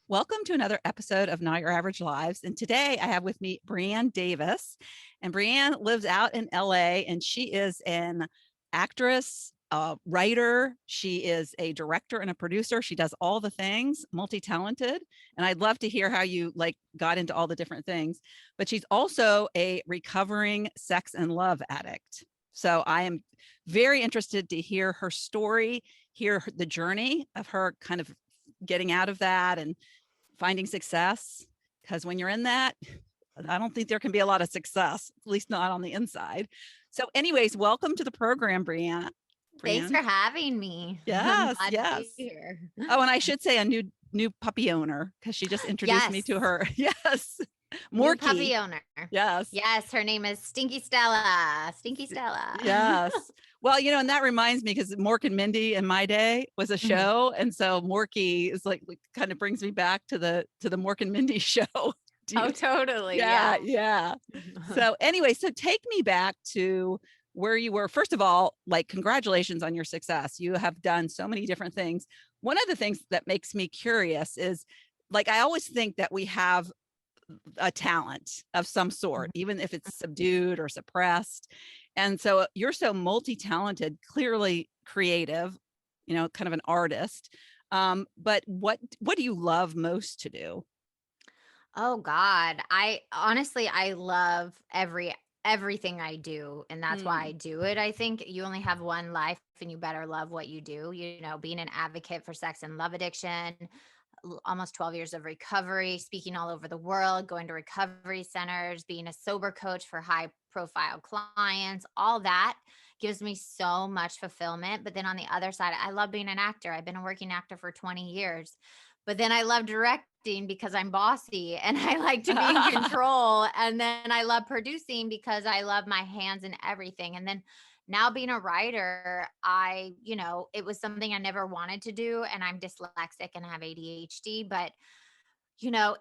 Welcome to another episode of Not Your Average Lives. And today I have with me Brianne Davis. And Brianne lives out in LA and she is an actress, a writer. She is a director and a producer. She does all the things, multi-talented. And I'd love to hear how you got into all the different things. But she's also a recovering sex and love addict. So I am very interested to hear her story, hear the journey of her kind of getting out of that and finding success. Because when you're in that, I don't think there can be a lot of success, at least not on the inside. So anyways, welcome to the program, Brianne. Thanks for having me. I'm Yes, glad to yes. be here. Oh, and I should say a new puppy owner, because she just introduced me Yes. to her. Yes. New Morky. puppy owner. Yes. Yes, her name is Stinky Stella. Stinky Stella. Yes. Well, and that reminds me, because Mork and Mindy in my day was a show. And so Morky is kind of brings me back to the Mork and Mindy show. Oh, totally. Yeah. So anyway, so take me back to where you were. First of all, congratulations on your success. You have done so many different things. One of the things that makes me curious is, I always think that we have a talent of some sort, even if it's subdued or suppressed. And so you're so multi-talented, clearly creative, kind of an artist. But what do you love most to do? Oh God. I love everything I do, and that's why I do it. I think you only have one life and you better love what you do. Being an advocate for sex and love addiction, almost 12 years of recovery, speaking all over the world, going to recovery centers, being a sober coach for high profile clients, all that gives me so much fulfillment. But then on the other side, I love being an actor. I've been a working actor for 20 years. But then I love directing because I'm bossy and I like to be in control. And then I love producing because I love my hands in everything. And then now being a writer, it was something I never wanted to do. And I'm dyslexic and have ADHD, but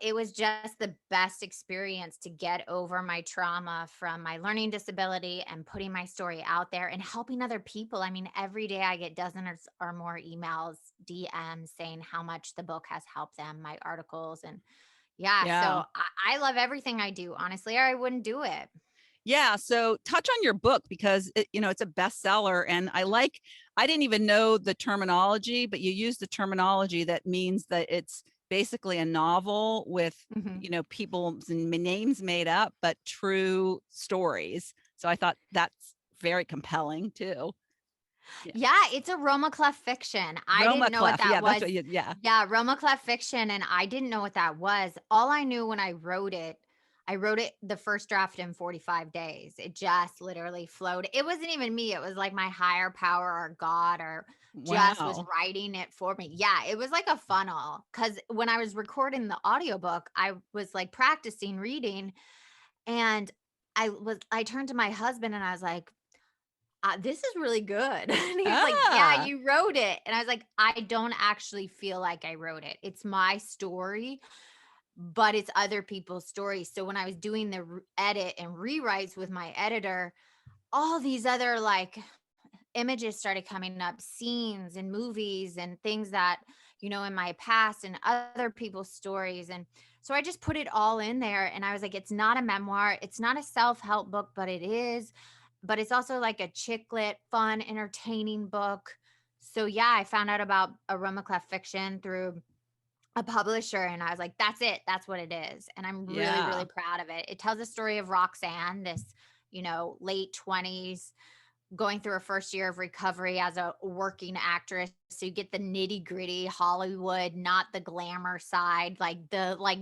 it was just the best experience to get over my trauma from my learning disability and putting my story out there and helping other people. I mean, every day I get dozens or more emails, DMs saying how much the book has helped them, my articles. And Yeah. so I love everything I do, honestly, or I wouldn't do it. Yeah. So touch on your book, because it's a bestseller, and I didn't even know the terminology, but you use the terminology that means that it's basically a novel with, people's names made up, but true stories. So I thought that's very compelling too. Yeah, it's a Roma Clef fiction. I Roma didn't know what Clef. that Yeah, that's was. what yeah. Yeah, Roma Clef fiction, and I didn't know what that was. All I knew when I wrote it the first draft in 45 days. It just literally flowed. It wasn't even me. It was like my higher power or God or just was Wow. writing it for me. Yeah, it was like a funnel, cuz when I was recording the audiobook, I was like practicing reading, and I turned to my husband and I was like, this is really good. And he was like, yeah, Ah. you wrote it. And I was like, I don't actually feel like I wrote it. It's my story, but it's other people's stories. So when I was doing the edit and rewrites with my editor, all these other images started coming up, scenes and movies and things that, in my past and other people's stories. And so I just put it all in there. And I was like, it's not a memoir. It's not a self-help book, but it is. But it's also like a chick lit, fun, entertaining book. So yeah, I found out about Aroma Clef Fiction through a publisher, and I was like, that's it. That's what it is. And I'm really, Yeah. really proud of it. It tells the story of Roxanne, this, late 20s, going through her first year of recovery as a working actress. So you get the nitty gritty Hollywood, not the glamour side, like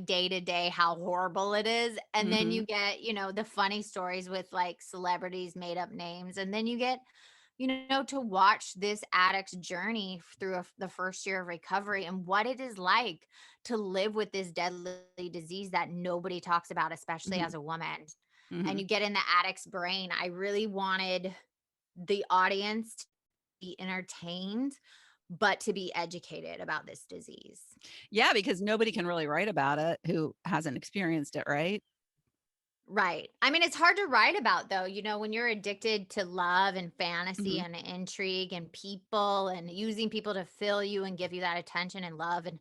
day to day, how horrible it is. And then Mm-hmm. you get, the funny stories with celebrities, made up names. And then you get, to watch this addict's journey through the first year of recovery and what it is like to live with this deadly disease that nobody talks about, especially Mm-hmm. as a woman. Mm-hmm. And you get in the addict's brain. I really wanted the audience to be entertained, but to be educated about this disease. Yeah, because nobody can really write about it who hasn't experienced it, right? Right. I mean, it's hard to write about though, when you're addicted to love and fantasy Mm-hmm. and intrigue and people and using people to fill you and give you that attention and love. And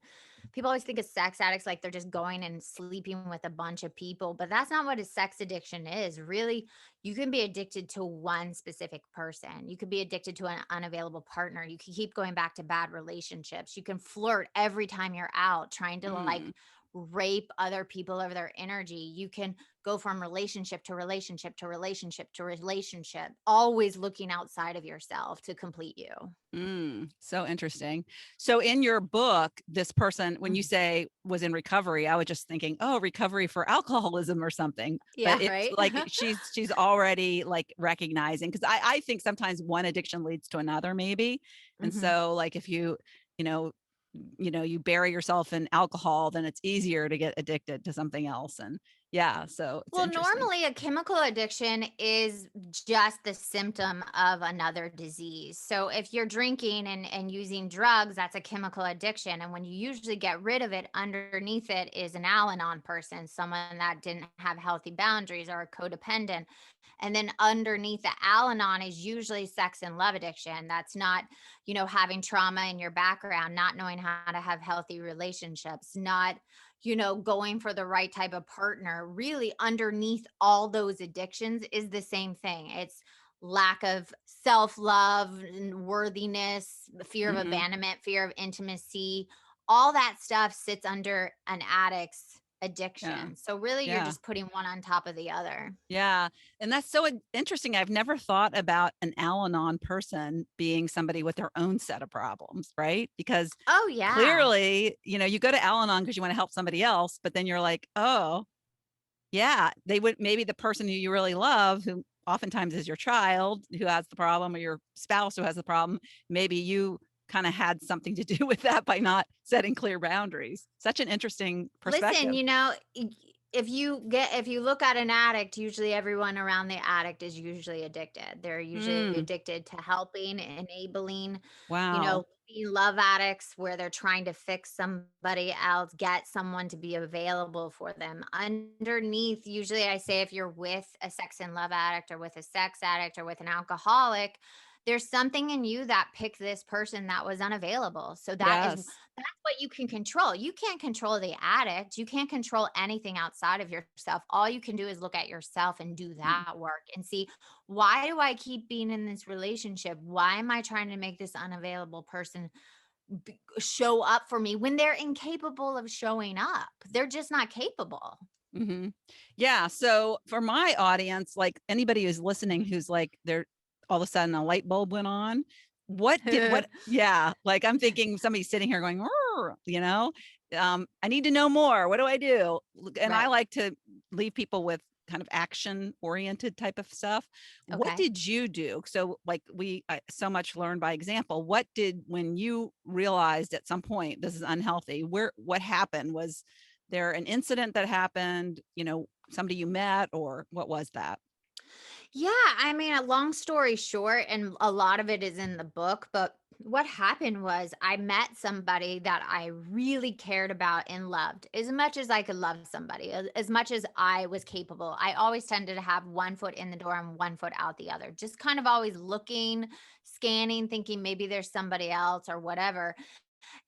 people always think of sex addicts like they're just going and sleeping with a bunch of people, but that's not what a sex addiction is. Really, you can be addicted to one specific person. You could be addicted to an unavailable partner. You can keep going back to bad relationships. You can flirt every time you're out, trying to like Mm, rape other people of their energy. You can go from relationship to relationship to relationship to relationship, always looking outside of yourself to complete you. so interesting. So in your book, this person, when you Mhm. say was in recovery, I was just thinking, oh, recovery for alcoholism or something. But Yeah, it's right? like she's already like recognizing, because I think sometimes one addiction leads to another, maybe. And Mhm. so like if you know, you bury yourself in alcohol, then it's easier to get addicted to something else. And yeah, so it's Well, interesting. normally a chemical addiction is just the symptom of another disease. So if you're drinking and using drugs, that's a chemical addiction. And when you usually get rid of it, underneath it is an Al-Anon person, someone that didn't have healthy boundaries or a codependent. And then underneath the Al-Anon is usually sex and love addiction. That's not, having trauma in your background, not knowing how to have healthy relationships, not going for the right type of partner. Really, underneath all those addictions is the same thing. It's lack of self love and worthiness, the fear of Hmm. abandonment, fear of intimacy. All that stuff sits under an addict's Yeah. addiction. So, really, you're Yeah. just putting one on top of the other. Yeah. And that's so interesting. I've never thought about an Al Anon person being somebody with their own set of problems, right? Because Oh, yeah. clearly, you go to Al Anon because you want to help somebody else, but then you're like, oh, yeah, they would maybe the person who you really love, who oftentimes is your child who has the problem or your spouse who has the problem, maybe you kind of had something to do with that by not setting clear boundaries. Such an interesting Listen, perspective. if you look at an addict, usually everyone around the addict is usually addicted. They're usually Mm, addicted to helping, enabling, wow. being love addicts where they're trying to fix somebody else, get someone to be available for them. Underneath, usually I say if you're with a sex and love addict or with a sex addict or with an alcoholic, there's something in you that picked this person that was unavailable. So Yes. that's what you can control. You can't control the addict. You can't control anything outside of yourself. All you can do is look at yourself and do Mm, that work and see, why do I keep being in this relationship? Why am I trying to make this unavailable person show up for me when they're incapable of showing up? They're just not capable. hmm. Yeah. So for my audience, like anybody who's listening, who's like, they're all of a sudden a light bulb went on. Yeah. Like I'm thinking somebody's sitting here going, "Rrr," I need to know more. What do I do? And I Right. like to leave people with kind of action oriented type of stuff. What Okay. did you do? So like I so much learn by example. When you realized at some point this is unhealthy, what happened? Was there an incident that happened, somebody you met, or what was that? Yeah, I mean, a long story short, and a lot of it is in the book, but what happened was I met somebody that I really cared about and loved as much as I could love somebody, as much as I was capable. I always tended to have one foot in the door and one foot out the other, just kind of always looking, scanning, thinking maybe there's somebody else or whatever.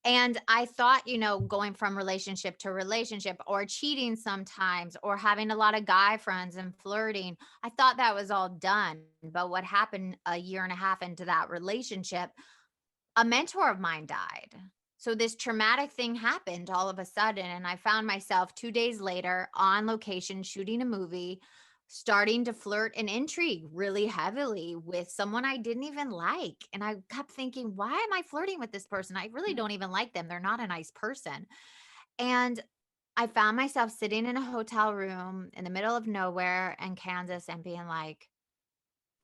And I thought, going from relationship to relationship or cheating sometimes or having a lot of guy friends and flirting, I thought that was all done. But what happened a year and a half into that relationship, a mentor of mine died. So this traumatic thing happened all of a sudden. And I found myself 2 days later on location shooting a movie, starting to flirt and intrigue really heavily with someone I didn't even like. And I kept thinking, why am I flirting with this person? I really don't even like them. They're not a nice person. And I found myself sitting in a hotel room in the middle of nowhere in Kansas and being like,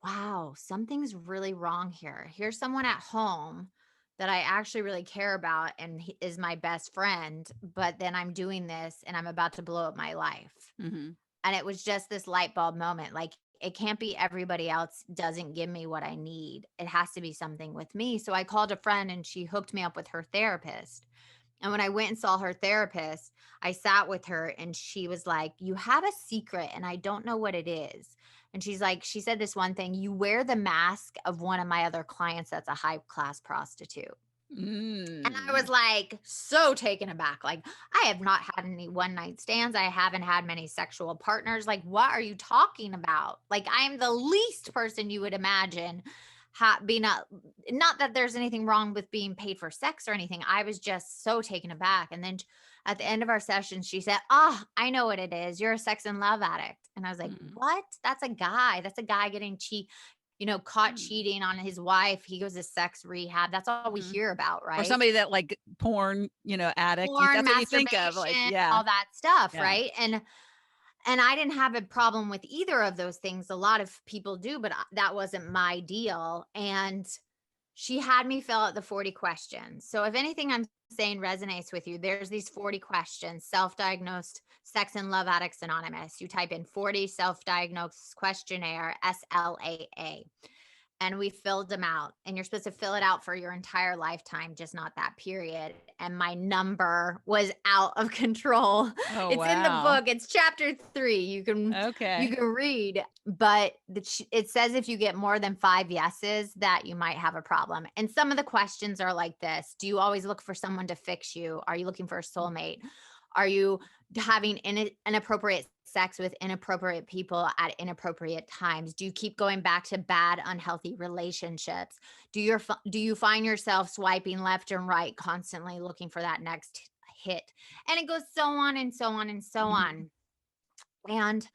wow, something's really wrong here. Here's someone at home that I actually really care about and he is my best friend, but then I'm doing this and I'm about to blow up my life. Hmm. And it was just this light bulb moment. Like, it can't be everybody else doesn't give me what I need. It has to be something with me. So I called a friend and she hooked me up with her therapist. And when I went and saw her therapist, I sat with her and she was like, "You have a secret and I don't know what it is." And she's like, she said this one thing, "You wear the mask of one of my other clients that's a high class prostitute." And I was Mm. like so taken aback. Like, I have not had any one night stands. I haven't had many sexual partners. Like, what are you talking about? Like, I am the least person you would imagine being a, not that there's anything wrong with being paid for sex or anything. I was just so taken aback. And then at the end of our session, she said, "Ah, I know what it is. You're a sex and love addict." And I was like, Mm. "What? That's a guy. That's a guy getting caught Mm. cheating on his wife. He goes to sex rehab." That's all we Mhm. hear about, Or right? somebody that like porn, addict. Porn, That's what you think of. Like, masturbation, yeah, all that stuff, yeah. right? And I didn't have a problem with either of those things. A lot of people do, but that wasn't my deal. And she had me fill out the 40 questions. So if anything I'm saying resonates with you, there's these 40 questions, self-diagnosed sex and love addicts anonymous. You type in 40 self-diagnosed questionnaire, SLAA, and we filled them out, and you're supposed to fill it out for your entire lifetime, just not that period. And my number was out of control. Oh, It's in the wow. book. It's chapter 3. You Okay. can read, but it says if you get more than 5 yeses that you might have a problem. And some of the questions are like this: do you always look for someone to fix you? Are you looking for a soulmate? Are you having inappropriate sex with inappropriate people at inappropriate times? Do you keep going back to bad, unhealthy relationships? Do you find yourself swiping left and right, constantly looking for that next hit? And it goes so on and so on and so Mhm. on. And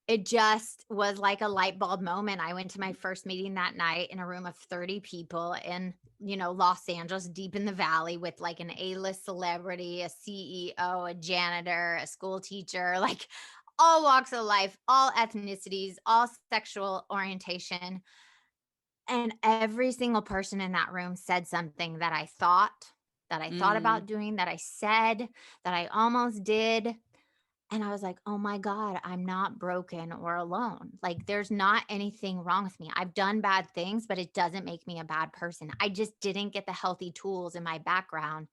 it just was like a light bulb moment. I went to my first meeting that night in a room of 30 people in, Los Angeles, deep in the valley, with like an A-list celebrity, a CEO, a janitor, a school teacher, like all walks of life, all ethnicities, all sexual orientation. And every single person in that room said something that I thought Mm. about doing, that I said, that I almost did. And I was like, "Oh my God, I'm not broken or alone. Like, there's not anything wrong with me. I've done bad things, but it doesn't make me a bad person. I just didn't get the healthy tools in my background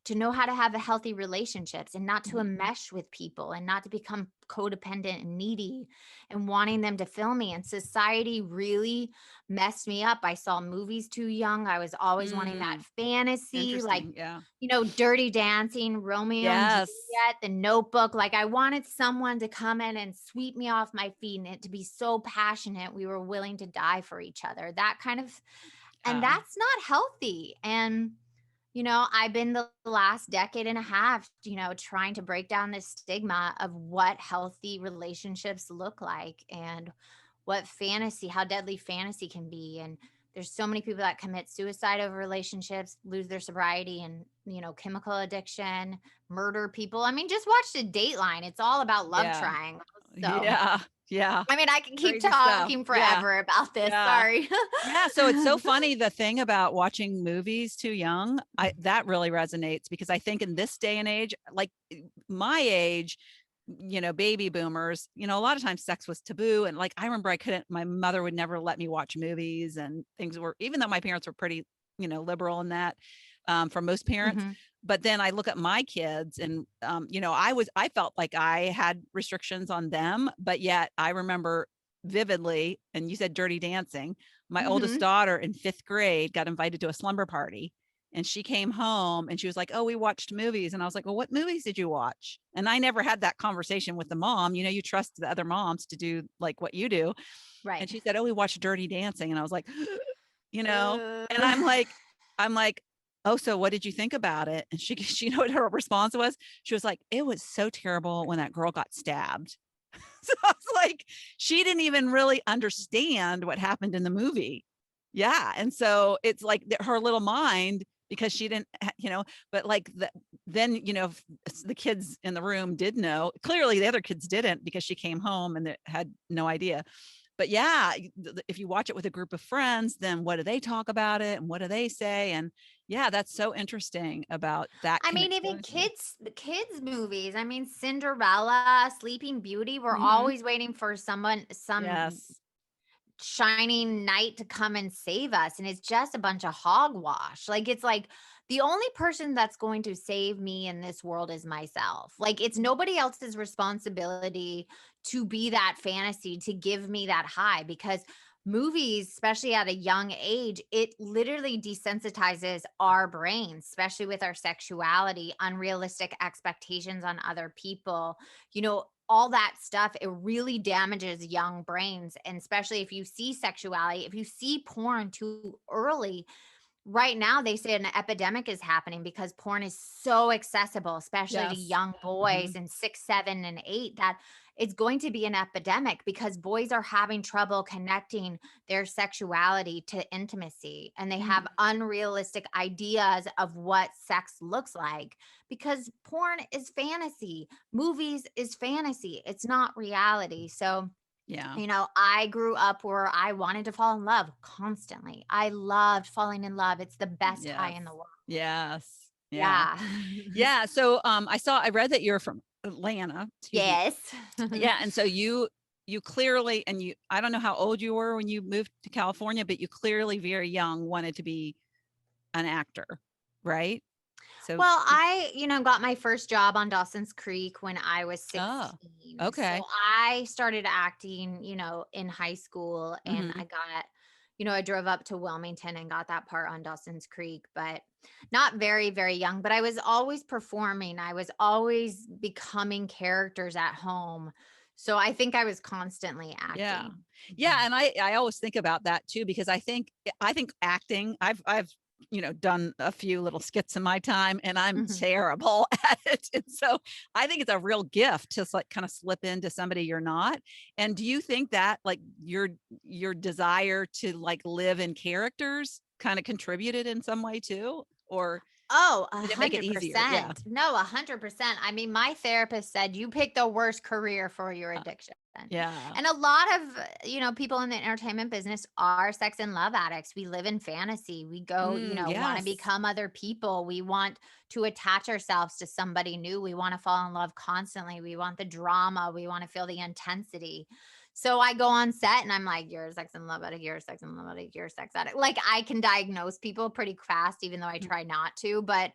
to know how to have a healthy relationships, and not to Mhm. enmesh with people, and not to become codependent and needy and wanting them to fill me. And society really messed me up. I saw movies too young. I was always wanting that Mm. fantasy, like, Interesting. Yeah. Dirty Dancing, Romeo and Yes. Juliet, The Notebook. Like, I wanted someone to come in and sweep me off my feet, and it to be so passionate. We were willing to die for each other. That kind of, and Yeah. that's not healthy. And I've been the last decade and a half, trying to break down this stigma of what healthy relationships look like, and how deadly fantasy can be. And there's so many people that commit suicide over relationships, lose their sobriety, and, chemical addiction, murder people. I mean, just watch the Dateline. It's all about love Yeah. triangles. So, Yeah. Yeah. I mean, I can keep Crazy stuff. talking Yeah. forever about this. Yeah. Sorry. Yeah, so it's so funny the thing about watching movies too young. That really resonates because I think in this day and age, like my age, baby boomers, a lot of times sex was taboo. And like I remember my mother would never let me watch movies, and things were, even though my parents were pretty, liberal in that, for most parents. Mhm. But then I look at my kids and, I felt like I had restrictions on them, but yet I remember vividly, and you said Dirty Dancing, my oldest Mhm. daughter in 5th grade got invited to a slumber party, and she came home and she was like, "Oh, we watched movies." And I was like, "Well, what movies did you watch?" And I never had that conversation with the mom. You trust the other moms to do like what you do. Right. And she said, "Oh, we watched Dirty Dancing." And I was like, you know, Uh, and I'm like, "Oh, so what did you think about it?" And she know what her response was? She was like, "It was so terrible when that girl got stabbed." So I was like, she didn't even really understand what happened in the movie. Yeah. And so it's like her little mind, because she didn't, but like then, the kids in the room did know. Clearly the other kids didn't, because she came home and they had no idea. But yeah, if you watch it with a group of friends, then what do they talk about it and what do they say? And yeah, that's so interesting about that I can mean, even influence you. kids movies. I mean, Cinderella, Sleeping Beauty, we're Hmm. always waiting for some Yes. shining knight to come and save us, and it's just a bunch of hogwash. Like, it's like the only person that's going to save me in this world is myself. Like, it's nobody else's responsibility to be that fantasy, to give me that high, because movies, especially at a young age, it literally desensitizes our brains, especially with our sexuality, unrealistic expectations on other people, all that stuff. It really damages young brains. And especially if you see sexuality, if you see porn too early, right now they say an epidemic is happening because porn is so accessible, especially to Yes. young Mhm. boys and 6, 7, and 8, that it's going to be an epidemic because boys are having trouble connecting their sexuality to intimacy, and they have Mhm. unrealistic ideas of what sex looks like because porn is fantasy, movies is fantasy, it's not reality. So Yeah. I grew up where I wanted to fall in love constantly. I loved falling in love. It's the best high Yes. in the world. Yes. Yeah. Yeah. Yeah. So I read that you're from Atlanta, excuse me. Yes. Yeah. And so you clearly, and I don't know how old you were when you moved to California, but you clearly very young wanted to be an actor, right? So, Well, got my first job on Dawson's Creek when I was oh, 16. So okay. I started acting, in high school, and Hmm. I drove up to Wilmington and got that part on Dawson's Creek, but not very, very young. But I was always performing. I was always becoming characters at home. So I think I was constantly Yeah. acting. Yeah, and I always think about that too because I think acting, I've done a few little skits in my time and I'm Mhm. terrible at it. And so I think it's a real gift to like kind of slip into somebody you're not. And do you think that like your desire to like live in characters kind of contributed in some way too? Or Oh, did it make it easier? Yeah. 100%. No, 100%. I mean, my therapist said you pick the worst career for your Uh, addiction. yeah. And a lot of, people in the entertainment business are sex and love addicts. We live in fantasy. We go, want to Yes. become other people. We want to attach ourselves to somebody new. We want to fall in love constantly. We want the drama. We want to feel the intensity. So I go on set and I'm like, you're a sex and love addict, you're a sex and love addict, you're a sex addict. Like I can diagnose people pretty fast, even though I try not to. But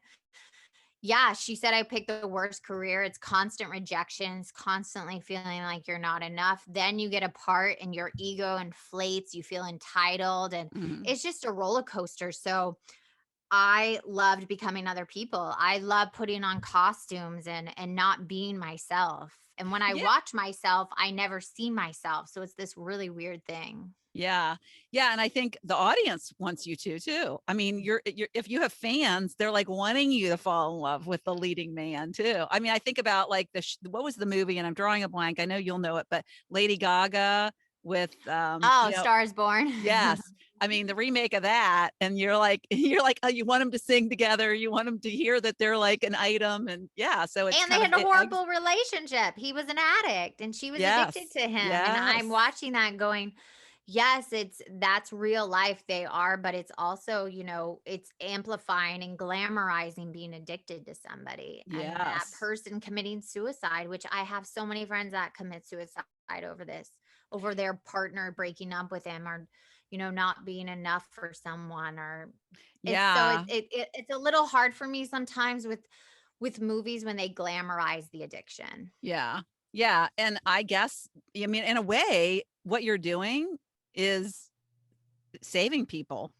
yeah, she said I picked the worst career. It's constant rejections, constantly feeling like you're not enough. Then you get a part and your ego inflates, you feel entitled, and Mhm. it's just a roller coaster. So I loved becoming other people. I love putting on costumes and not being myself. And when I Yeah. watch myself, I never see myself. So it's this really weird thing. Yeah. Yeah, and I think the audience wants you to too. I mean, you're if you have fans, they're like wanting you to fall in love with the leading man too. I mean, I think about like what was the movie, and I'm drawing a blank. I know you'll know it, but Lady Gaga with Oh, Stars Born. yes. I mean, the remake of that, and you're like you're like, oh, you want them to sing together, you want them to hear that they're like an item, and yeah, so it's And they kind of had a it eggs. horrible relationship. He was an addict and she was addicted Yes. to him. And I'm Yes. watching that going, yes, that's real life. They are, but it's also, it's amplifying and glamorizing being addicted to somebody and that Yes. person committing suicide, which I have so many friends that commit suicide over this, over their partner breaking up with him or, not being enough for someone or it's so Yeah. it's a little hard for me sometimes with movies when they glamorize the addiction. Yeah. Yeah, and I guess, I mean, in a way, what you're doing is saving people,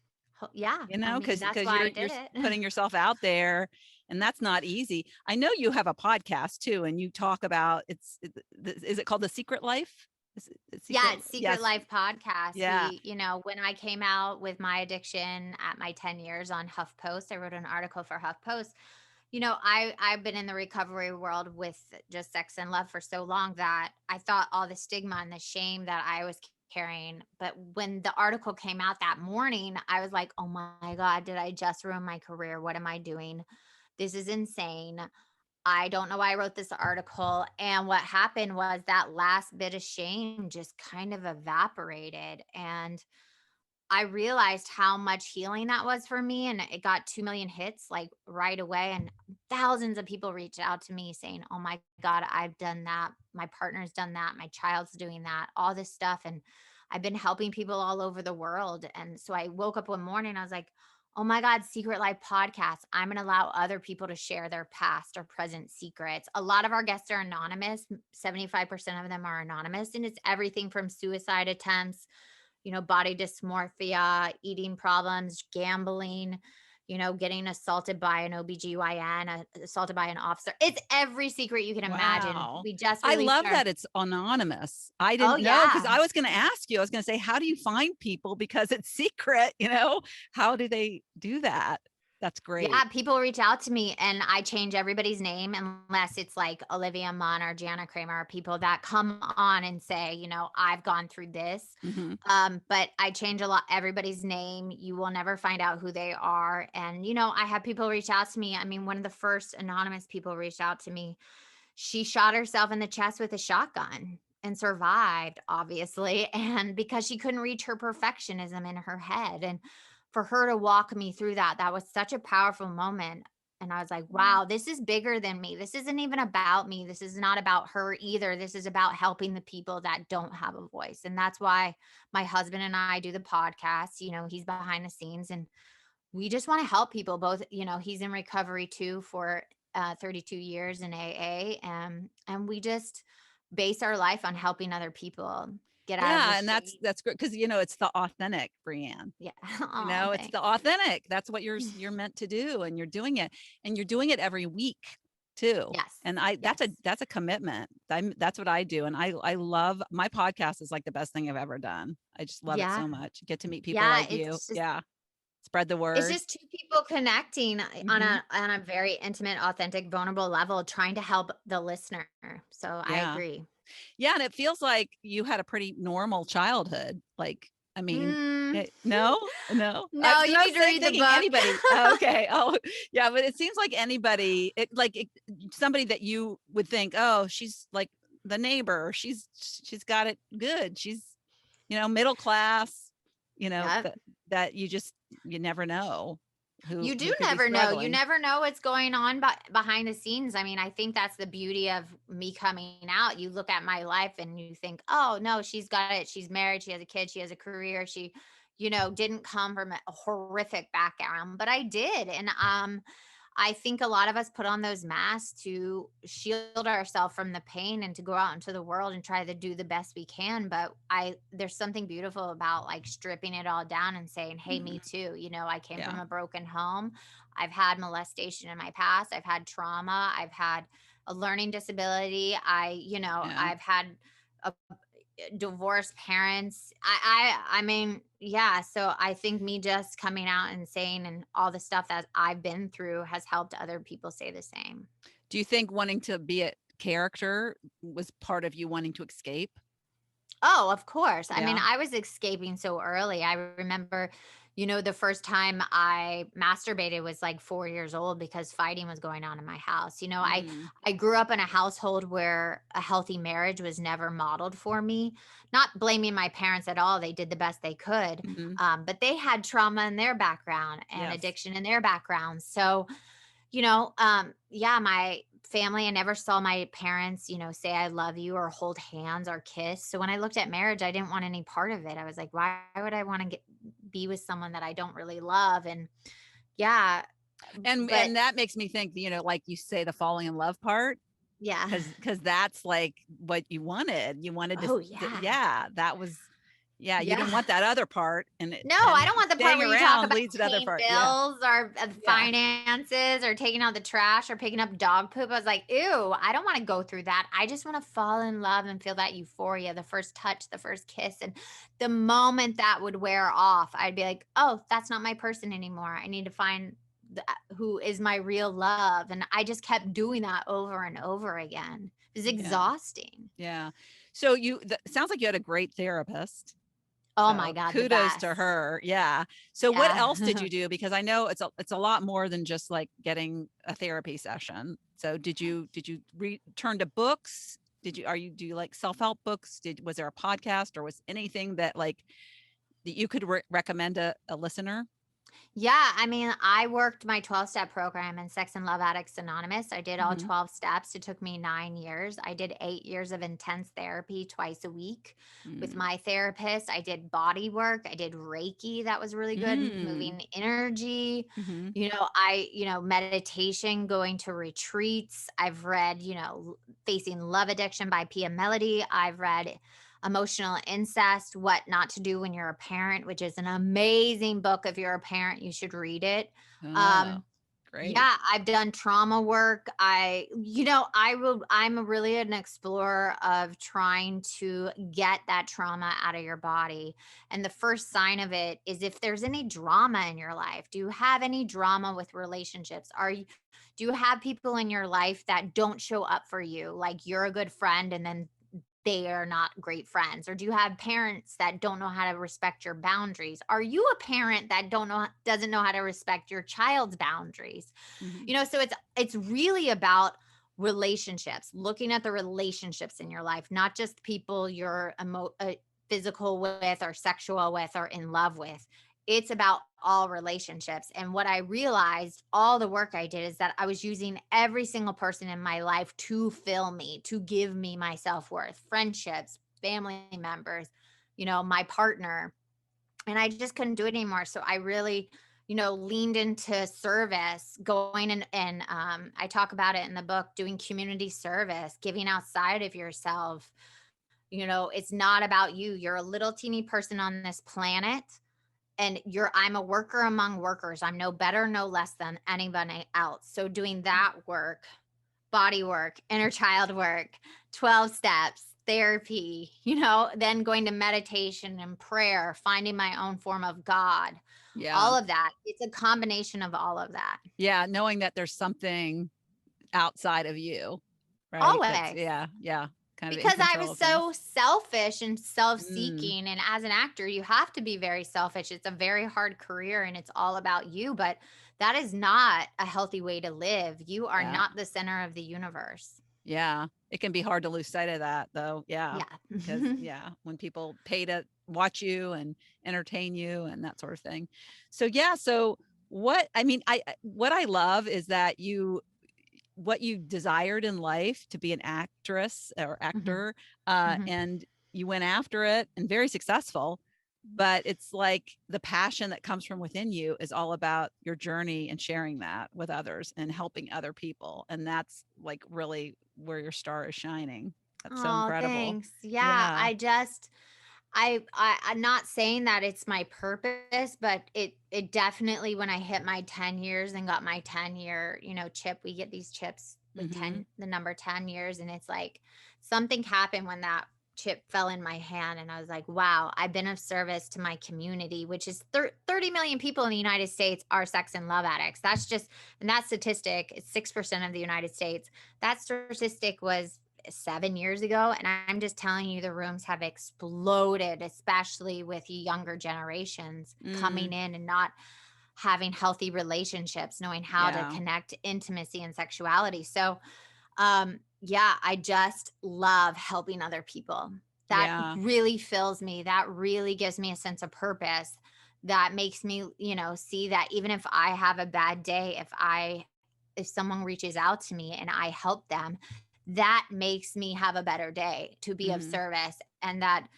Yeah, I mean, because that's why you're I did it. putting yourself out there, and that's not easy. I know you have a podcast too, and you talk about is it called The Secret Life? Is it Yeah, Secret? it's Secret Yes. Life podcast. Yeah. When I came out with my addiction at my 10 years on HuffPost, I wrote an article for HuffPost. I've been in the recovery world with just sex and love for so long that I thought all the stigma and the shame that I was carrying. But when the article came out that morning, I was like, oh my God, did I just ruin my career? What am I doing? This is insane. I don't know why I wrote this article. And what happened was that last bit of shame just kind of evaporated. And I realized how much healing that was for me. And it got 2 million hits like right away. And thousands of people reached out to me saying, oh my God, I've done that. My partner's done that. My child's doing that, all this stuff. And I've been helping people all over the world. And so I woke up one morning, I was like, oh my God, Secret Life podcast. I'm going to allow other people to share their past or present secrets. A lot of our guests are anonymous. 75% of them are anonymous. And it's everything from suicide attempts, body dysmorphia, eating problems, gambling, getting assaulted by an OBGYN, assaulted by an officer. It's every secret you can imagine. Wow. We just I released love our, that it's anonymous. I oh didn't know because yeah. I was going to ask you, I was going to say, how do you find people? Because it's secret, how do they do that? That's Yeah, great. people reach out to me and I change everybody's name unless it's like Olivia Munn or Jana Kramer, people that come on and say, I've gone through this. Hmm. But I change a lot everybody's name. You will never find out who they are. And I have people reach out to me. I mean, one of the first anonymous people reached out to me. She shot herself in the chest with a shotgun and survived, obviously. And because she couldn't reach her perfectionism in her head. And for her to walk me through that, that was such a powerful moment. And I was like, wow, this is bigger than me. This isn't even about me. This is not about her either. This is about helping the people that don't have a voice. And that's why my husband and I do the podcast. He's behind the scenes and we just want to help people both. He's in recovery too for 32 years in AA. And we just base our life on helping other people get out of the Yeah. And shade. that's great. Cause it's the authentic, Brianne. Yeah. Oh, It's the thanks. authentic. That's what you're meant to do. And you're doing it every week too. Yes. And Yes. that's a commitment. That's what I do. And I love my podcast is like the best thing I've ever done. I just love it Yeah. so much. Get to meet people Yeah. like you. Yeah. Spread the It's word. just two people connecting on Hmm. a very intimate, authentic, vulnerable level, trying to help the listener. So I Yeah. agree. Yeah. And it feels like you had a pretty normal childhood. Like, I mean, Mm. no, no. No, Because you I need was to read the thinking book. anybody. Oh, okay. Oh, yeah. But it seems like anybody, somebody that you would think, oh, she's like the neighbor. She's got it good. She's, middle class. Yep. That you never know You who do could be never know. You struggling. never know what's going on behind the scenes. I mean, I think that's the beauty of me coming out. You look at my life and you think, oh, no, she's got it. She's married. She has a kid. She has a career. She, didn't come from a horrific background, but I did. And I think a lot of us put on those masks to shield ourselves from the pain and to go out into the world and try to do the best we can. But there's something beautiful about like stripping it all down and saying, hey, me Mhm. too. I came Yeah. from a broken home. I've had molestation in my past. I've had trauma. I've had a learning disability. Yeah. I've had a divorced parents. I mean, yeah. So I think me just coming out and saying and all the stuff that I've been through has helped other people say the same. Do you think wanting to be a character was part of you wanting to escape? Oh, of course. I mean, Yeah. I was escaping so early. I remember, the first time I masturbated was like 4 years old because fighting was going on in my house. Mm. I grew up in a household where a healthy marriage was never modeled for me. Not blaming my parents at all. They did the best they could. Mhm. But they had trauma in their background and Yes. addiction in their background. So yeah, my family, I never saw my parents, say I love you or hold hands or kiss. So when I looked at marriage, I didn't want any part of it. I was like, why would I want to be with someone that I don't really love? And yeah, but And that makes me think, like you say, the falling in love part, yeah. because that's like what you wanted. You wanted Oh yeah. yeah, that was, yeah, you didn't Yeah. want that other part, No, I don't want the part staying where you talk around about leads to the other paying part. Yeah. bills or Yeah. finances or taking out the trash or picking up dog poop. I was like, ew, I don't want to go through that. I just want to fall in love and feel that euphoria, the first touch, the first kiss. And the moment that would wear off, I'd be like, oh, that's not my person anymore. I need to find who is my real love. And I just kept doing that over and over again. It was Yeah. exhausting. Yeah. So sounds like you had a great therapist. Oh my So God, the kudos to best. her. Yeah. So what else did Yeah. you do? Because I know it's a lot more than just like getting a therapy session. So did you turn to books? Do you like self-help books? Was there a podcast or was anything that like that you could recommend a listener? Yeah, I mean, I worked my 12-step program in Sex and Love Addicts Anonymous. I did all Hmm. 12 steps. It took me 9 years. I did 8 years of intense therapy twice a week with Mm. my therapist. I did body work. I did Reiki. That was really good. Mm. Moving energy. Hmm. Meditation, going to retreats. I've read, Facing Love Addiction by Pia Melody. I've read Emotional Incest, What Not to Do When You're a Parent, which is an amazing book. If you're a parent, you should read it. Oh, Um, great. yeah, I've done trauma work. I'm really an explorer of trying to get that trauma out of your body. And the first sign of it is if there's any drama in your life. Do you have any drama with relationships? Do you have people in your life that don't show up for you? Like you're a good friend and then they are not great friends? Or do you have parents that don't know how to respect your boundaries? Are you a parent that doesn't know how to respect your child's boundaries? Mhm. So it's really about relationships, looking at the relationships in your life, not just people you're physical with or sexual with or in love with. It's about all relationships. And what I realized, all the work I did, is that I was using every single person in my life to fill me, to give me my self-worth, friendships, family members, my partner. And I just couldn't do it anymore. So I really, leaned into service, going and I talk about it in the book, doing community service, giving outside of yourself. It's not about you. You're a little teeny person on this planet, and I'm a worker among workers. I'm no better, no less than anybody else. So doing that work, body work, inner child work, 12 steps, therapy, then going to meditation and prayer, finding my own form of God, Yeah. all of that. It's a combination of all of that. Yeah, knowing that there's something outside of you, right? That's Always. yeah, yeah, kind of in Because I control was of things. so selfish and Mm, self-seeking. And as an actor, you have to be very selfish. It's a very hard career and it's all about you, but that is not a healthy way to live. You are yeah, not the center of the universe. yeah. It can be hard to lose sight of that though. Yeah. Yeah. Because yeah, when people pay to watch you and entertain you and that sort of thing. So yeah, so what I love is that what you desired in life to be an actress or Mhm. actor, Mhm. and you went after it and very successful. But it's like the passion that comes from within you is all about your journey and sharing that with others and helping other people. And that's like really where your star is shining. That's so Oh, incredible. thanks. Yeah, Yeah. I'm not saying that it's my purpose, but it definitely, when I hit my 10 years and got my 10-year, chip, we get these chips with Hmm. 10, the number 10 years. And it's like something happened when that chip fell in my hand. And I was like, wow, I've been of service to my community, which is 30 million people in the United States are sex and love addicts. And that statistic is 6% of the United States. That statistic was 7 years ago. And I'm just telling you, the rooms have exploded, especially with younger generations Mm, coming in and not having healthy relationships, knowing how to yeah. connect intimacy and sexuality. So, yeah, I just love helping other people. That Yeah. really fills me. That really gives me a sense of purpose. That makes me, see that even if I have a bad day, if someone reaches out to me and I help them, that makes me have a better day to be of Hmm. service. And that,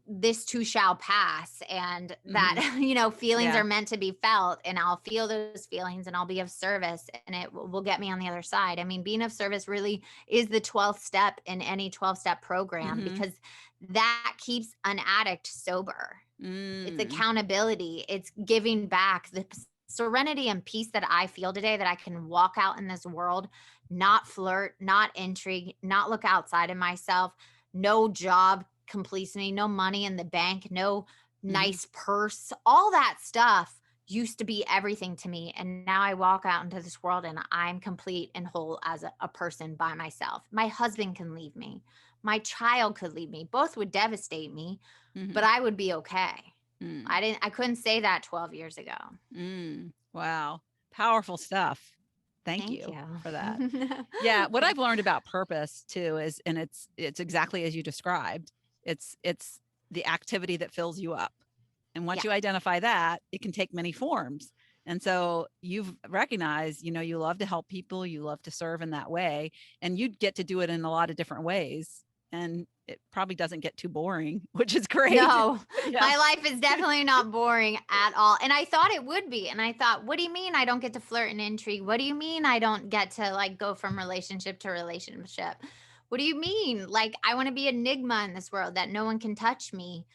this too shall pass, and Hmm. that feelings Yeah. are meant to be felt, and I'll feel those feelings and I'll be of service, and it will get me on the other side. I mean, being of service really is the 12th step in any 12-step program, Hmm. because that keeps an addict sober. It's Mm. accountability, it's giving back the serenity and peace that I feel today, that I can walk out in this world, not flirt, not intrigue, not look outside of myself. No job completes me, no money in the bank, no Hmm. nice purse. All that stuff used to be everything to me. And now I walk out into this world and I'm complete and whole as a person by myself. My husband can leave me. My child could leave me. Both would devastate me, but Hmm. I would be okay. Mm. I couldn't say that 12 years ago. Mm. Wow. Powerful stuff. Thank Thank you you. for that. Yeah, what I've Thanks. learned about purpose too is, and it's exactly as you described. It's the activity that fills you up. And once Yeah. you identify that, it can take many forms. And so you've recognized, you love to help people, you love to serve in that way, and you get to do it in a lot of different ways. And it probably doesn't get too boring, which is great. No, Yeah. my life is definitely not boring at all. And I thought it would be. And I thought, what do you mean I don't get to flirt and intrigue? What do you mean I don't get to like go from relationship to relationship? What do you mean? Like, I want to be enigma in this world that no one can touch me.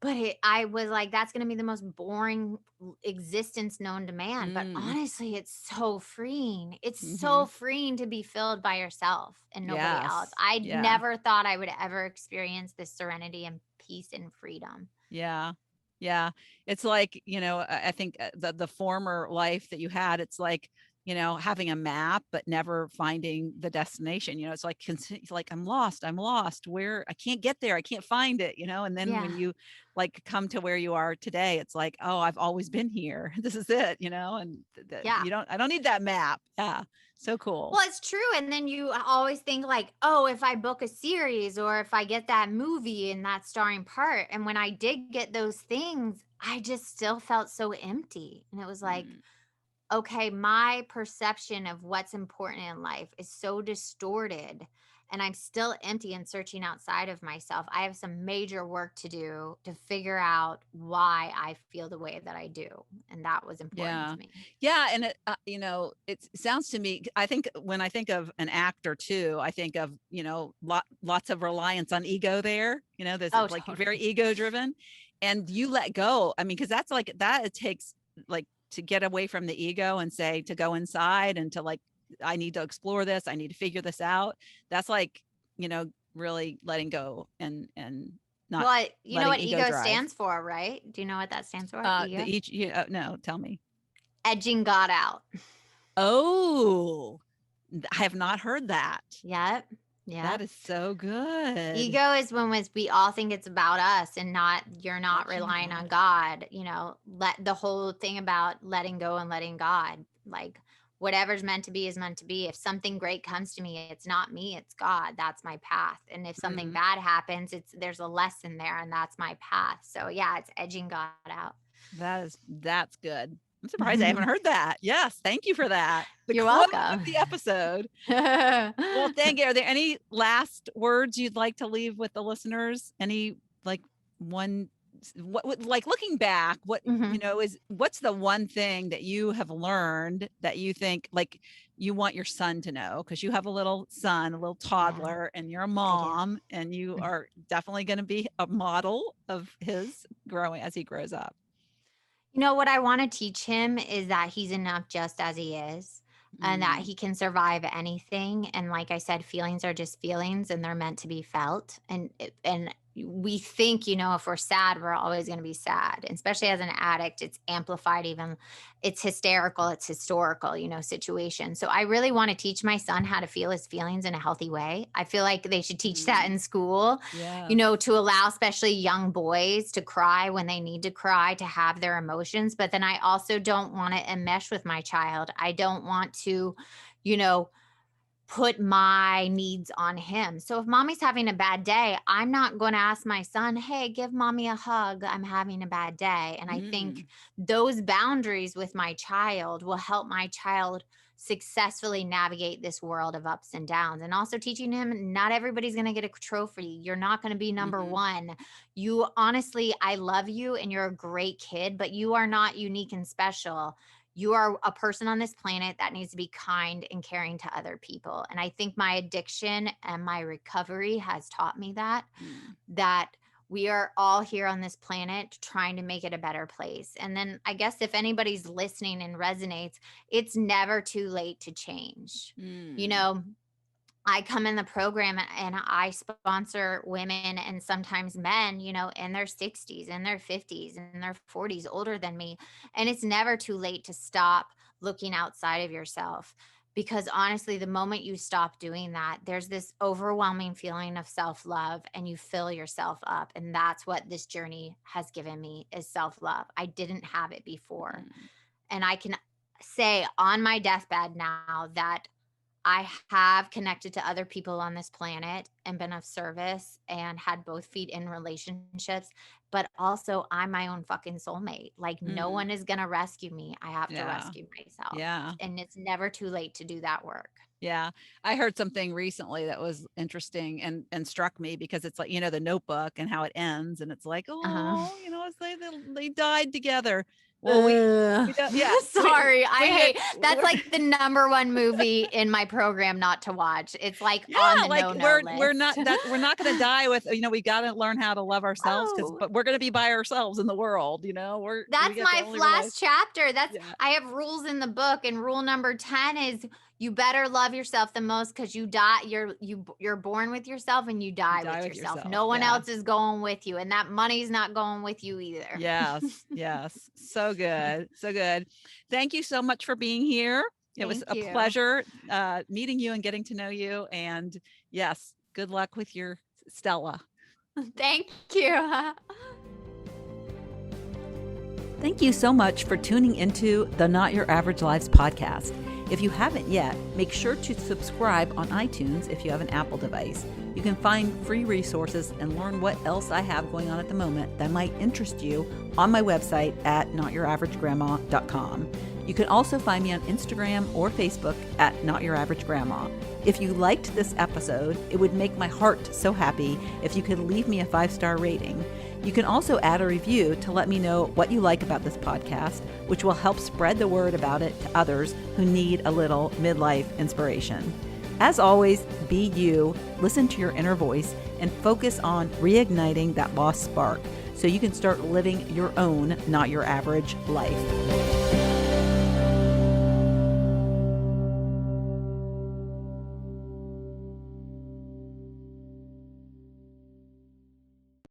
But I was like, that's going to be the most boring existence known to man. But Mm, honestly, it's so freeing. It's so mhm. freeing to be filled by yourself and nobody else. Yes. I Yeah. never thought I would ever experience this serenity and peace and freedom. Yeah. Yeah. It's like, I think the former life that you had, it's like, having a map, but never finding the destination. It's like, like, I'm lost. I'm lost. Where I can't get there. I can't find it, and then when Yeah. you like come to where you are today, it's like, oh, I've always been here. This is it, and Yeah. I don't need that map. Yeah. So cool. Well, it's true. And then you always think like, oh, if I book a series or if I get that movie and that starring part. And when I did get those things, I just still felt so empty. And it was like, Mm, okay, my perception of what's important in life is so distorted and I'm still empty and searching outside of myself. I have some major work to do to figure out why I feel the way that I do. And that was important yeah. to me. Yeah. And it sounds to me, I think when I think of an actor too, I think of, lots of reliance on ego there, there's Oh, like very totally. ego driven, and you let go. I mean, cause that's like, that it takes like to get away from the ego and say, to go inside and to like, I need to explore this. I need to figure this out. That's like, really letting go and not Well, you know letting what ego ego drive. stands for, right? Do you know what that stands for? Ego? No, tell me. Edging God out. Oh, I have not heard that. Yep. That Yep. is so good. Ego is when we all think it's about us and not you're not Edging relying on God. God, let the whole thing about letting go and letting God. Like whatever's meant to be is meant to be. If something great comes to me, it's not me, it's God. That's my path. And if something Mm, bad happens, there's a lesson there and that's my path. So yeah, it's edging God out. that's good. I'm surprised I haven't heard that. Yes, thank you for that. The You're quote of welcome. the episode. Well, thank you. Are there any last words you'd like to leave with the listeners? Any like one like looking back, what Mhm. what's the one thing that you have learned that you think like you want your son to know? Because you have a little son, a little Yeah, toddler, and you're a I do. mom, and you are definitely going to be a model of his growing as he grows up. What I want to teach him is that he's enough just as he is and that Mm, he can survive anything. And like I said, feelings are just feelings and they're meant to be felt. And we think, if we're sad, we're always going to be sad. And especially as an addict, it's amplified even. It's hysterical, it's historical, situation. So I really want to teach my son how to feel his feelings in a healthy way. I feel like they should teach that mm, in school, yes. to allow especially young boys to cry when they need to cry, to have their emotions. But then I also don't want to enmesh with my child. I don't want to, you know, put my needs on him. So if mommy's having a bad day, I'm not going to ask my son, hey, give mommy a hug. I'm having a bad day. And I think Mm, those boundaries with my child will help my child successfully navigate this world of ups and downs. And also teaching him not everybody's going to get a trophy. You're not going to be number mhm, one. You honestly, I love you and you're a great kid, but you are not unique and special. You are a person on this planet that needs to be kind and caring to other people. And I think my addiction and my recovery has taught me mm, that we are all here on this planet trying to make it a better place. And then I guess if anybody's listening and resonates, it's never too late to change. You mm, know, I come in the program and I sponsor women and sometimes men, in their 60s, in their 50s, in their 40s, older than me. And it's never too late to stop looking outside of yourself. Because honestly, the moment you stop doing that, there's this overwhelming feeling of self love and you fill yourself up. And that's what this journey has given me is self love. I didn't have it before. mm, And I can say on my deathbed now that I have connected to other people on this planet and been of service and had both feet in relationships, but also I'm my own fucking soulmate. Like no mm. one is going to rescue me. I have to Yeah. rescue myself. Yeah. And it's never too late to do that work. Yeah. I heard something recently that was interesting and struck me because it's like, the notebook and how it ends. And it's like, Uh-huh. oh, it's like they died together. Well, we don't, yeah. Sorry, I we- hate that's like the number one movie in my program not to watch. It's like on the like no-no we're list. we're not going to die with, we got to learn how to love ourselves Oh. but we're going to be by ourselves in the world, we That's get to my only rely. last chapter. Yeah. I have rules in the book, and rule number 10 is you better love yourself the most because you die. You're born with yourself and you die with yourself. No one Yeah. else is going with you, and that money's not going with you either. Yes. Yes. So good. So good. Thank you so much for being here. It was a Thank you. pleasure meeting you and getting to know you. And yes, good luck with your Stella. Thank you. Thank you so much for tuning into the Not Your Average Lives podcast. If you haven't yet, make sure to subscribe on iTunes if you have an Apple device. You can find free resources and learn what else I have going on at the moment that might interest you on my website at notyouraverage.grandma.com. You can also find me on Instagram or Facebook at Not Your Average Grandma. If you liked this episode, it would make my heart so happy if you could leave me a 5-star rating. You can also add a review to let me know what you like about this podcast, which will help spread the word about it to others who need a little midlife inspiration. As always, be you, listen to your inner voice, and focus on reigniting that lost spark so you can start living your own, not your average life.